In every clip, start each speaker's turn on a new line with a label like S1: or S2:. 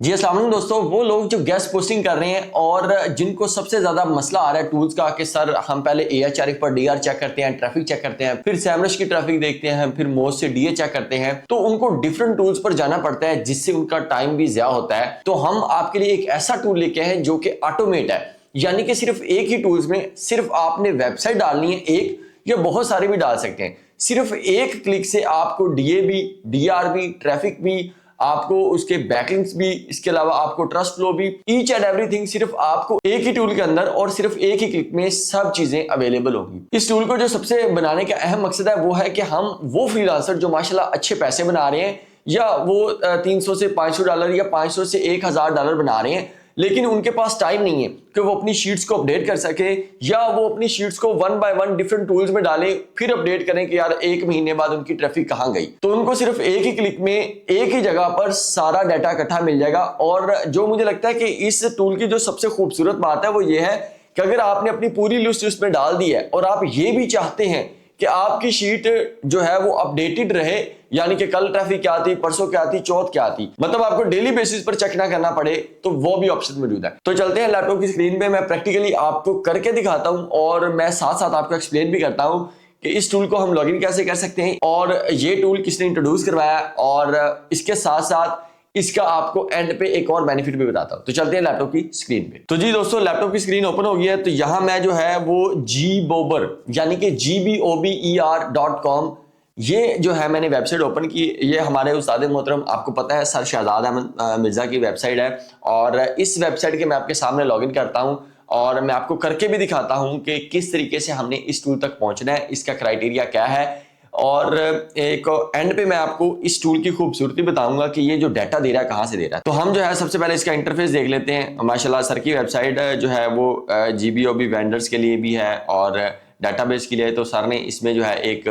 S1: जी अस्सलाम वालेकुम दोस्तों, वो लोग जो गेस्ट पोस्टिंग कर रहे हैं और जिनको सबसे ज्यादा मसला आ रहा है टूल्स का कि सर हम पहले AHRF पर डीआर चेक करते हैं, ट्रैफिक चेक करते हैं, फिर सैमरश की ट्रैफिक देखते हैं, फिर मोज से डीए चेक करते हैं, तो उनको डिफरेंट टूल्स पर जाना पड़ता है जिससे उनका टाइम भी ज्यादा होता है। तो हम आपके लिए एक ऐसा टूल लेके आए हैं जो कि ऑटोमेट है, यानी कि सिर्फ एक ही टूल्स में सिर्फ आपने वेबसाइट डालनी है, एक या बहुत सारे भी डाल सकते हैं। सिर्फ एक क्लिक से आपको डीए भी, डीआर भी, ट्रैफिक भी, आपको उसके बैकलिंक्स भी, इसके अलावा आपको ट्रस्ट फ्लो भी, ईच एंड एवरीथिंग सिर्फ आपको एक ही टूल के अंदर और सिर्फ एक ही क्लिक में सब चीजें अवेलेबल होगी। इस टूल को जो सबसे बनाने का अहम मकसद है वो है कि हम वो फ्रीलांसर जो माशाल्लाह अच्छे पैसे बना रहे हैं, या वो 300 से $500 या 500 से $1000 बना रहे हैं, लेकिन उनके पास टाइम नहीं है कि वो अपनी शीट्स को अपडेट कर सके, या वो अपनी शीट्स को one by one different tools में डालें, फिर अपडेट करें कि यार एक महीने बाद उनकी ट्रैफिक कहां गई। तो उनको सिर्फ एक ही क्लिक में एक ही जगह पर सारा डाटा इकट्ठा मिल जाएगा। और जो मुझे लगता है कि इस टूल की जो सबसे खूबसूरत बात है वो ये है कि अगर आपने अपनी पूरी लिस्ट उसमें डाल दी है और आप ये भी चाहते हैं कि आपकी शीट जो है वो अपडेटेड रहे, यानी कि कल ट्रैफिक क्या थी, परसों क्या थी, चौथ क्या थी, मतलब आपको डेली बेसिस पर चेक ना करना पड़े, तो वो भी ऑप्शन मौजूद है। तो चलते हैं लैपटॉप की स्क्रीन पे, मैं प्रैक्टिकली आपको करके दिखाता हूं और मैं साथ साथ आपको एक्सप्लेन भी करता हूं कि इस टूल को हम लॉगिन कैसे कर सकते हैं और ये टूल किसने इंट्रोड्यूस करवाया, और इसके साथ साथ इसका आपको एंड पे एक और बेनिफिट भी बताता हूं। तो चलते हैं लैपटॉप की स्क्रीन पे। तो जी दोस्तों, लैपटॉप की स्क्रीन ओपन हो गई है। तो यहां मैं जो है वो GBOBER यानी कि GBOBER.com, ये जो है मैंने वेबसाइट ओपन की। ये हमारे उस्ताद मोहतरम, आपको पता है, सर शहजाद अहमद मिर्जा की वेबसाइट है, और इस वेबसाइट के मैं आपके सामने लॉगिन करता हूं और मैं आपको करके भी दिखाता हूं कि किस तरीके से हमने इस टूल तक पहुंचना है, इसका क्राइटेरिया क्या है, और एक एंड पे मैं आपको इस टूल की खूबसूरती बताऊंगा कि ये जो डाटा दे रहा है कहां से दे रहा है। तो हम जो है सबसे पहले इसका इंटरफेस देख लेते हैं। माशाल्लाह सर की वेबसाइट जो है वो GBOB वेंडर्स के लिए भी है और डाटाबेस के लिए। तो सर ने इसमें जो है एक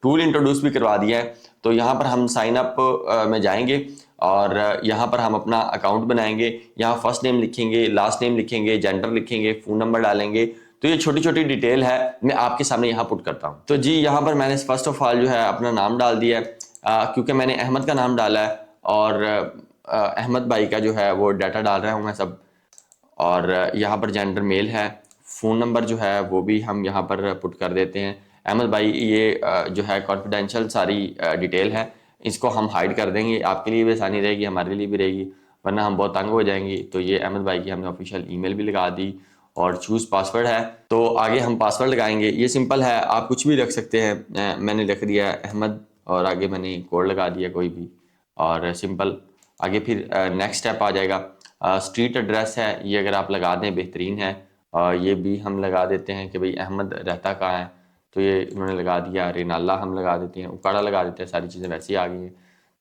S1: टूल इंट्रोड्यूस भी करवा दिया है। तो यहाँ पर हम साइन अप में जाएंगे और यहाँ पर हम अपना अकाउंट बनाएंगे। यहाँ फर्स्ट नेम लिखेंगे, लास्ट नेम लिखेंगे, जेंडर लिखेंगे, फोन नंबर डालेंगे। तो ये छोटी छोटी डिटेल है, मैं आपके सामने यहाँ पुट करता हूँ। तो जी यहाँ पर मैंने फर्स्ट ऑफ ऑल जो है अपना नाम डाल दिया है, क्योंकि मैंने अहमद का नाम डाला है, और अहमद भाई का जो है वो डाटा डाल रहा हूँ मैं सब। और यहाँ पर जेंडर मेल है, फ़ोन नंबर जो है वो भी हम यहाँ पर पुट कर देते हैं। अहमद भाई, ये जो है कॉन्फिडेंशियल सारी डिटेल है, इसको हम हाइड कर देंगे, आपके लिए भी आसानी रहेगी, हमारे लिए भी रहेगी, वरना हम बहुत तंग हो जाएंगे। तो ये अहमद भाई की हमने ऑफिशियल ईमेल भी लगा दी, और चूज़ पासवर्ड है, तो आगे हम पासवर्ड लगाएंगे। ये सिंपल है, आप कुछ भी रख सकते हैं। मैंने लिख दिया अहमद और आगे मैंने कोड लगा दिया कोई भी, और सिंपल आगे फिर नेक्स्ट स्टेप आ जाएगा। स्ट्रीट एड्रेस है, ये अगर आप लगा दें बेहतरीन है। ये भी हम लगा देते हैं कि भाई अहमद रहता कहाँ है, तो ये उन्होंने लगा दिया। रेनाला हम लगा देते हैं, उकाड़ा लगा देते हैं, सारी चीज़ें वैसे ही आ गई हैं।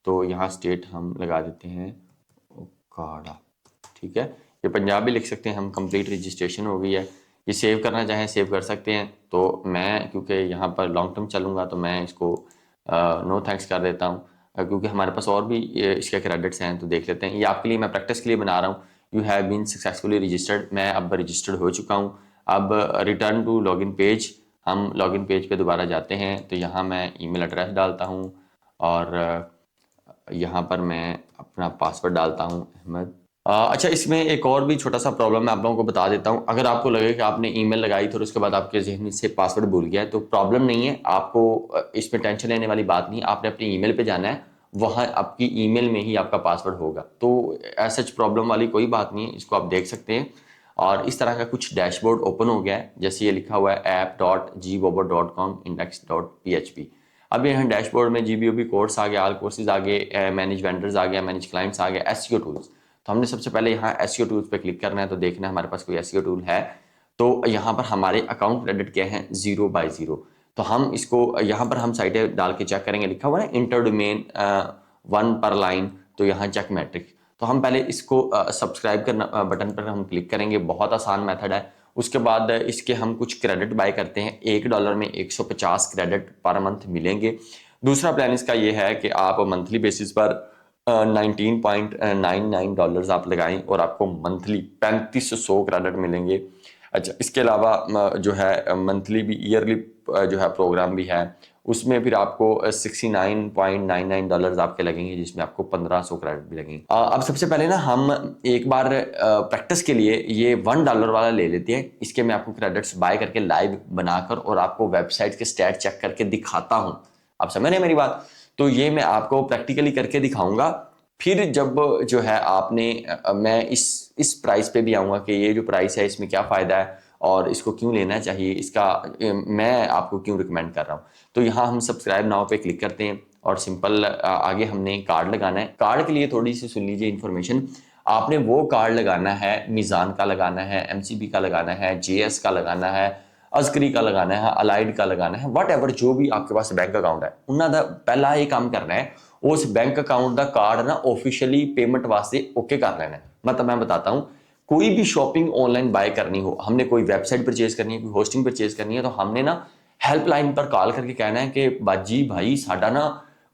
S1: तो यहाँ स्टेट हम लगा देते हैं उकाड़ा, ठीक है। ये पंजाब भी लिख सकते हैं हम। कंप्लीट रजिस्ट्रेशन हो गई है। ये सेव करना चाहें सेव कर सकते हैं। तो मैं क्योंकि यहाँ पर लॉन्ग टर्म चलूँगा तो मैं इसको नो थैंक्स कर देता हूँ, क्योंकि हमारे पास और भी इसके क्रेडिट्स हैं। तो देख लेते हैं, ये आपके लिए मैं प्रैक्टिस के लिए बना रहा हूँ। You have been successfully registered, मैं अब रजिस्टर्ड हो चुका हूँ। अब रिटर्न टू लॉगिन पेज, हम लॉगिन पेज पे दोबारा जाते हैं। तो यहाँ मैं ईमेल एड्रेस डालता हूँ और यहाँ पर मैं अपना पासवर्ड डालता हूँ अहमद। अच्छा, इसमें एक और भी छोटा सा प्रॉब्लम मैं आप लोगों को बता देता हूँ। अगर आपको लगे कि आपने ईमेल लगाई तो उसके बाद आपके जहन से पासवर्ड भूल गया है, तो प्रॉब्लम नहीं है, आपको इसमें टेंशन लेने वाली बात नहीं। आपने अपनी ईमेल पे जाना है, वहाँ आपकी ईमेल में ही आपका पासवर्ड होगा। तो ऐसा प्रॉब्लम वाली कोई बात नहीं है, इसको आप देख सकते हैं। और इस तरह का कुछ डैशबोर्ड ओपन हो गया है, जैसे ये लिखा हुआ है app.gbober.com index.php। अब यहाँ डैशबोर्ड में GBOB कोर्स आ गया, ऑल कोर्सेज आ गए, मैनेज वेंडर्स आ गया, मैनेज क्लाइंट्स आ गया, SEO टूल्स। तो हमने सबसे पहले यहाँ SEO टूल्स पे क्लिक करना है। तो देखना है हमारे पास कोई SEO टूल है। तो यहाँ पर हमारे अकाउंट क्रेडिट क्या है, 0 by 0। तो हम इसको यहाँ पर हम साइटें डाल के चेक करेंगे, लिखा हुआ है इंटर डोमेन 1 per line, तो यहाँ चेक मैट्रिक। तो हम पहले इसको सब्सक्राइब करना बटन पर हम क्लिक करेंगे, बहुत आसान मेथड है। उसके बाद इसके हम कुछ क्रेडिट बाय करते हैं, $1 में 150 क्रेडिट पर मंथ मिलेंगे। दूसरा प्लान इसका ये है कि आप मंथली बेसिस पर $19.99 आप लगाएं और आपको मंथली 3500 क्रेडिट मिलेंगे। अच्छा, इसके अलावा जो है मंथली भी, ईयरली जो है प्रोग्राम भी है, उसमें फिर आपको $69.99 आपके लगेंगे, जिसमें आपको 1500 क्रेडिट भी लगेंगे। अब सबसे पहले ना हम एक बार प्रैक्टिस के लिए ये $1 वाला ले लेते हैं। इसके मैं आपको क्रेडिट्स बाय करके लाइव बनाकर और आपको वेबसाइट के स्टैट चेक करके दिखाता हूँ। आप समझ रहे हैं मेरी बात? तो ये मैं आपको प्रैक्टिकली करके दिखाऊंगा। फिर जब जो है आपने मैं इस प्राइस पे भी आऊँगा कि ये जो प्राइस है इसमें क्या फ़ायदा है और इसको क्यों लेना चाहिए, इसका मैं आपको क्यों रिकमेंड कर रहा हूँ। तो यहाँ हम सब्सक्राइब नाउ पे क्लिक करते हैं और सिंपल आगे हमने कार्ड लगाना है। कार्ड के लिए थोड़ी सी सुन लीजिए इन्फॉर्मेशन। आपने वो कार्ड लगाना है, मीज़ान का लगाना है, एमसीबी का लगाना है, जेएस का लगाना है, अजकरी का लगाना है, अलाइड का लगाना है, वट एवर जो भी आपके पास बैंक अकाउंट है उन्होंने पहला ये काम करना है, उस बैंक अकाउंट का कार्ड ना ऑफिशियली पेमेंट वास्ते ओके कर लेना है। मतलब मैं बताता हूँ, कोई भी शॉपिंग ऑनलाइन बाय करनी हो, हमने कोई वेबसाइट परचेज करनी है, कोई होस्टिंग परचेज करनी है, तो हमने ना हेल्पलाइन पर कॉल करके कहना है कि बाजी भाई साडा ना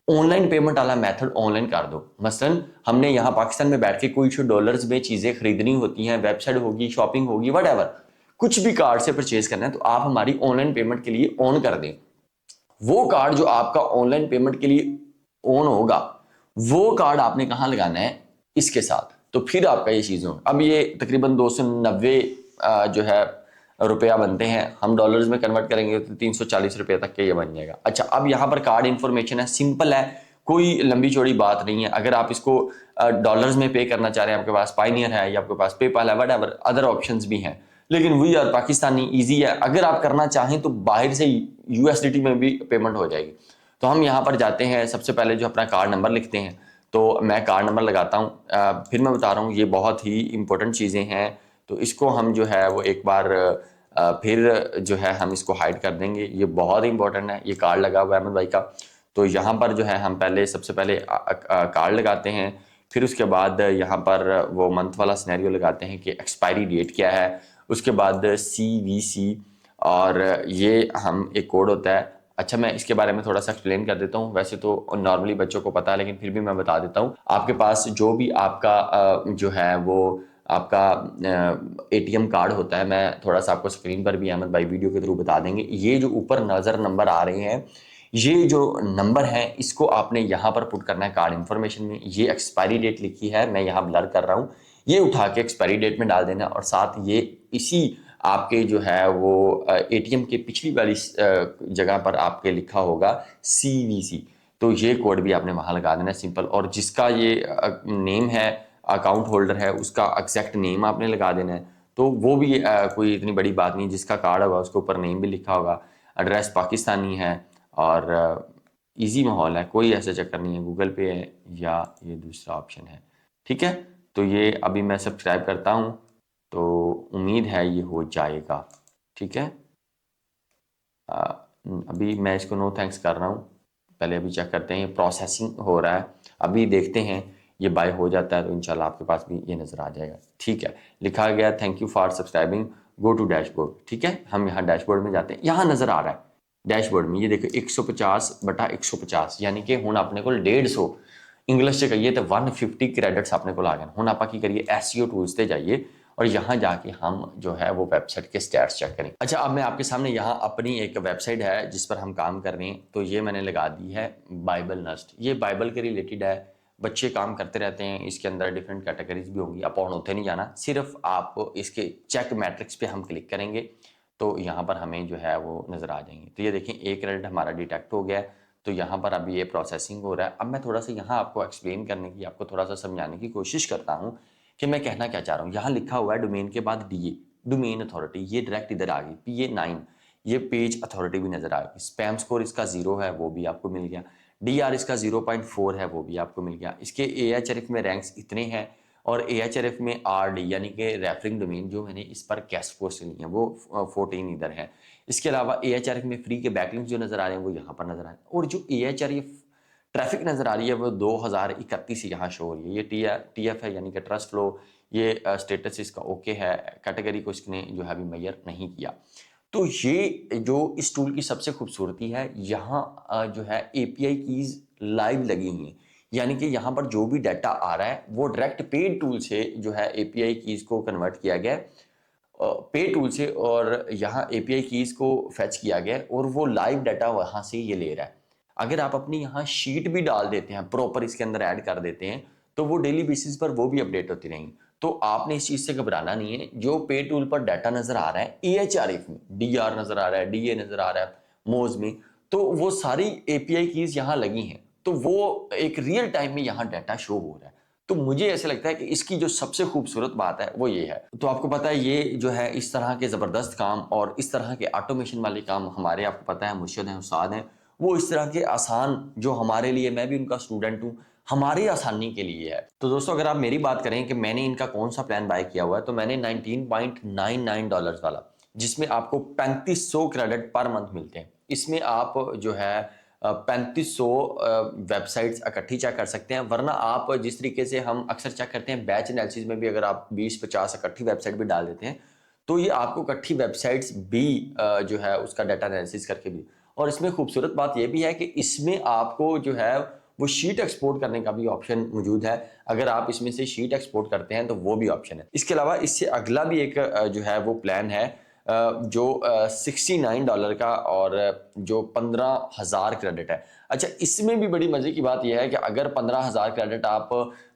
S1: ऑनलाइन पेमेंट वाला मेथड ऑनलाइन कर दो। मसलन हमने यहाँ पाकिस्तान में बैठ के कोई $डॉलर्स में चीजें खरीदनी होती हैं, वेबसाइट होगी, शॉपिंग होगी, वट एवर, कुछ भी कार्ड से परचेज करना है तो आप हमारी ऑनलाइन पेमेंट के लिए ऑन कर दें। वो कार्ड जो आपका ऑनलाइन पेमेंट के लिए ऑन होगा, वो कार्ड आपने कहाँ लगाना है, इसके साथ। तो फिर आपका ये चीज़ होगा। अब ये तकरीबन 290 जो है रुपया बनते हैं, हम डॉलर्स में कन्वर्ट करेंगे तो 340 रुपये तक के ये बन जाएगा। अच्छा, अब यहाँ पर कार्ड इन्फॉर्मेशन है, सिंपल है, कोई लंबी चौड़ी बात नहीं है। अगर आप इसको डॉलर्स में पे करना चाह रहे हैं, आपके पास पाइनियर है या आपके पास पेपाल है, वट एवर अदर ऑप्शंस भी हैं, लेकिन वी आर पाकिस्तानी ईजी है। अगर आप करना चाहें तो बाहर से यूएसडीटी में भी पेमेंट हो जाएगी। तो हम यहाँ पर जाते हैं, सबसे पहले जो अपना कार्ड नंबर लिखते हैं। तो मैं कार्ड नंबर लगाता हूँ, फिर मैं बता रहा हूँ ये बहुत ही इंपॉर्टेंट चीज़ें हैं, तो इसको हम जो है वो एक बार फिर जो है हम इसको हाइड कर देंगे। ये बहुत इंपॉर्टेंट है, ये कार्ड लगा हुआ है अहमद भाई का। तो यहाँ पर जो है हम पहले सबसे पहले कार्ड लगाते हैं, फिर उसके बाद यहाँ पर वो मंथ वाला सिनेरियो लगाते हैं कि एक्सपायरी डेट क्या है, उसके बाद CVC, और ये हम एक कोड होता है। अच्छा, मैं इसके बारे में थोड़ा सा एक्सप्लेन कर देता हूँ, वैसे तो नॉर्मली बच्चों को पता है लेकिन फिर भी मैं बता देता हूँ। आपके पास जो भी आपका जो है वो आपका ATM कार्ड होता है, मैं थोड़ा सा आपको स्क्रीन पर भी अहमद भाई वीडियो के थ्रू बता देंगे। ये जो ऊपर नज़र नंबर आ रहे हैं, ये जो नंबर है इसको आपने यहाँ पर पुट करना है कार्ड इन्फॉर्मेशन में। ये एक्सपायरी डेट लिखी है, मैं यहाँ ब्लर कर रहा हूँ, ये उठा के एक्सपायरी डेट में डाल देना, और साथ ये इसी आपके जो है वो ATM के पिछली वाली जगह पर आपके लिखा होगा CVC, तो ये कोड भी आपने वहाँ लगा देना, सिंपल। और जिसका ये नेम है, अकाउंट होल्डर है, उसका एग्जैक्ट नेम आपने लगा देना है। तो वो भी कोई इतनी बड़ी बात नहीं, जिसका कार्ड होगा उसके ऊपर नेम भी लिखा होगा, एड्रेस पाकिस्तानी है, और इजी माहौल है, कोई ऐसा चक्कर नहीं है, गूगल पे है या ये दूसरा ऑप्शन है। ठीक है, तो ये अभी मैं सब्सक्राइब करता हूँ, तो उम्मीद है ये हो जाएगा। ठीक है, अभी मैं इसको नो थैंक्स कर रहा हूँ, पहले अभी चेक करते हैं, ये प्रोसेसिंग हो रहा है, अभी देखते हैं ये बाय हो जाता है तो इंशाल्लाह आपके पास भी ये नज़र आ जाएगा। ठीक है, लिखा गया thank you for subscribing, go to dashboard. ठीक है, हम यहाँ डैशबोर्ड में जाते हैं, यहाँ नज़र आ रहा है डैशबोर्ड में, ये देखो 150/150, यानी कि हूँ अपने को 150 इंग्लिश से कहिए तो 150 क्रेडिट्स अपने को आ गए। हूँ आप की करिए SEO टूल्स से जाइए और यहाँ जाके हम जो है वो वेबसाइट के स्टैट्स चेक करें। अच्छा, अब मैं आपके सामने यहाँ अपनी एक वेबसाइट है जिस पर हम काम कर रहे हैं, तो ये मैंने लगा दी है बाइबल नस्ट। ये बाइबल के रिलेटेड है, बच्चे काम करते रहते हैं, इसके अंदर डिफरेंट कैटेगरीज भी होंगी, आप ऑन होते नहीं जाना, सिर्फ आप इसके चेक मैट्रिक्स पे हम क्लिक करेंगे तो यहाँ पर हमें जो है वो नज़र आ जाएंगे। तो ये देखें, एक क्रेडिट हमारा डिटेक्ट हो गया है, तो यहाँ पर अभी ये प्रोसेसिंग हो रहा है। अब मैं थोड़ा सा यहाँ आपको एक्सप्लेन करने की, आपको थोड़ा सा समझाने की कोशिश करता हूँ कि मैं कहना क्या चाह रहा हूँ। यहाँ लिखा हुआ है डोमेन के बाद DA, डोमेन अथॉरिटी, ये डायरेक्ट इधर आ गई PA9, ये पेज अथॉरिटी भी नजर आ गई। स्पैम स्कोर इसका 0 है, वो भी आपको मिल गया। DR इसका 0.4 है, वो भी आपको मिल गया। इसके AHRF में रैंक्स इतने हैं, और AHRF में RD यानी कि रेफरिंग डोमेन जो मैंने इस पर कैश पोस्ट ली है वो 14 इधर है। इसके अलावा AHRF में फ्री के बैकलिंक्स जो नजर आ रहे हैं वो यहाँ पर नजर आ रहे हैं, और जो AHRF ट्रैफिक नजर आ रही है वो 2031 यहाँ शो हो रही है। ये TF है यानी कि ट्रस्ट फ्लो, ये स्टेटस इसका ओके है, कैटेगरी को इसने जो है अभी मेजर नहीं किया। तो ये जो इस टूल की सबसे खूबसूरती है, यहाँ जो है API कीज लाइव लगी हुई हैं, यानी कि यहाँ पर जो भी डाटा आ रहा है वो डायरेक्ट पेड टूल से जो है API कीज को कन्वर्ट किया गया है, पे टूल से और यहाँ एपीआई कीज को फेच किया गया है और वो लाइव डाटा वहां से ये ले रहा है। अगर आप अपनी यहाँ शीट भी डाल देते हैं, प्रॉपर इसके अंदर ऐड कर देते हैं, तो वो डेली बेसिस पर वो भी अपडेट होती रहेंगी। तो आपने इस चीज से घबराना नहीं है। जो पे टूल पर डाटा नजर आ रहा है एएचआरएफ में, डीआर नजर आ रहा है, डीए नजर आ रहा है मोज में, तो वो सारी एपीआई कीज यहाँ लगी हैं, तो वो एक रियल टाइम में यहाँ डाटा शो हो रहा है। तो मुझे ऐसे लगता है कि इसकी जो सबसे खूबसूरत बात है वो ये है। तो आपको पता है ये जो है इस तरह के ज़बरदस्त काम और इस तरह के ऑटोमेशन वाले काम हमारे, आपको पता है, मुर्शिद हैं, उस्ताद हैं, वो इस तरह के आसान जो हमारे लिए, मैं भी उनका स्टूडेंट हूँ, हमारी आसानी के लिए है। तो दोस्तों अगर आप मेरी बात करें कि मैंने इनका कौन सा प्लान बाय किया हुआ है, तो मैंने $19.99 वाला, जिसमें आपको 3500 क्रेडिट पर मंथ मिलते हैं। इसमें आप जो है 3500 वेबसाइट्स इकट्ठी चेक कर सकते हैं। वरना आप जिस तरीके से हम अक्सर चेक करते हैं बैच एनालिसिस में भी, अगर आप 20-50 इकट्ठी वेबसाइट भी डाल देते हैं, तो ये आपको इकट्ठी वेबसाइट्स भी जो है उसका डाटा एनालिसिस करके भी। और इसमें खूबसूरत बात यह भी है कि इसमें आपको जो है वो शीट एक्सपोर्ट करने का भी ऑप्शन मौजूद है। अगर आप इसमें से शीट एक्सपोर्ट करते हैं तो वो भी ऑप्शन है। इसके अलावा इससे अगला भी एक जो है वो प्लान है जो $69 का और जो 15,000 क्रेडिट है। अच्छा, इसमें भी बड़ी मजे की बात यह है कि अगर 15,000 क्रेडिट आप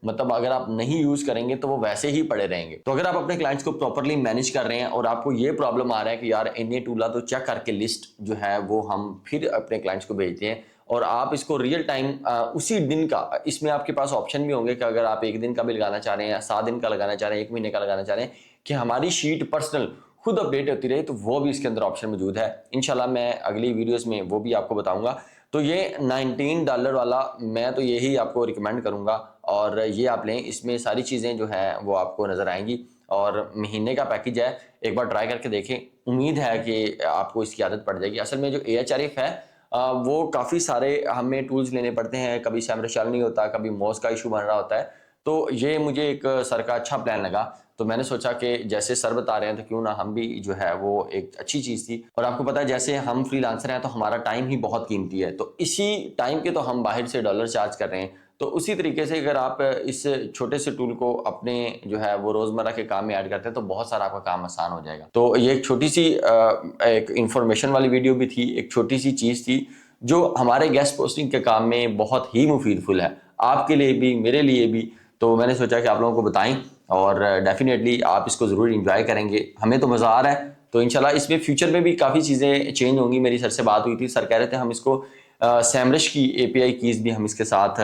S1: मतलब अगर आप नहीं यूज करेंगे तो वो वैसे ही पड़े रहेंगे। तो अगर आप अपने क्लाइंट्स को प्रॉपरली मैनेज कर रहे हैं और आपको ये प्रॉब्लम आ रहा है कि यार इन्हें टूला तो चेक करके लिस्ट जो है वो हम फिर अपने क्लाइंट्स को भेजते हैं और आप इसको रियल टाइम उसी दिन का, इसमें आपके पास ऑप्शन भी होंगे कि अगर आप 1 दिन का भी लगाना चाह रहे हैं, 7 दिन का लगाना चाह रहे हैं, 1 महीने का लगाना चाह रहे हैं, कि हमारी शीट पर्सनल खुद अपडेट होती रहे, तो वो भी इसके अंदर ऑप्शन मौजूद है। इंशाल्लाह मैं अगली वीडियोस में वो भी आपको बताऊंगा। तो ये $19 वाला मैं तो यही आपको रिकमेंड करूंगा और ये आप लें। इसमें सारी चीज़ें जो हैं वो आपको नज़र आएंगी और महीने का पैकेज है, एक बार ट्राई करके देखें। उम्मीद है कि आपको इसकी आदत पड़ जाएगी। असल में जो AHRF है वो काफ़ी सारे हमें टूल्स लेने पड़ते हैं, कभी सैमरश नहीं होता, कभी मॉस का इशू बन रहा होता है। तो ये मुझे एक सर का अच्छा प्लान लगा, तो मैंने सोचा कि जैसे सर बता रहे हैं तो क्यों ना हम भी जो है वो एक अच्छी चीज़ थी। और आपको पता है जैसे हम फ्रीलांसर हैं तो हमारा टाइम ही बहुत कीमती है, तो इसी टाइम के तो हम बाहर से डॉलर चार्ज कर रहे हैं। तो उसी तरीके से अगर आप इस छोटे से टूल को अपने जो है वो रोज़मर्रा के काम में ऐड करते हैं तो बहुत सारा आपका काम आसान हो जाएगा। तो ये एक छोटी सी एक इंफॉर्मेशन वाली वीडियो भी थी, एक छोटी सी चीज़ थी जो हमारे गेस्ट पोस्टिंग के काम में बहुत ही मुफीदफुल है, आपके लिए भी मेरे लिए भी। तो मैंने सोचा कि आप लोगों को बताएं और डेफिनेटली आप इसको ज़रूर इंजॉय करेंगे। हमें तो मज़ा आ रहा है, तो इंशाल्लाह इसमें फ्यूचर में भी काफ़ी चीज़ें चेंज होंगी। मेरी सर से बात हुई थी, सर कह रहे थे हम इसको सैमरश की एपीआई कीज भी हम इसके साथ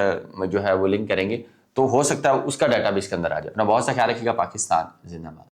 S1: जो है वो लिंक करेंगे, तो हो सकता है उसका डाटा भी इसके अंदर आ जाए। अपना बहुत सा ख्याल रखिएगा। पाकिस्तान जिंदाबाद।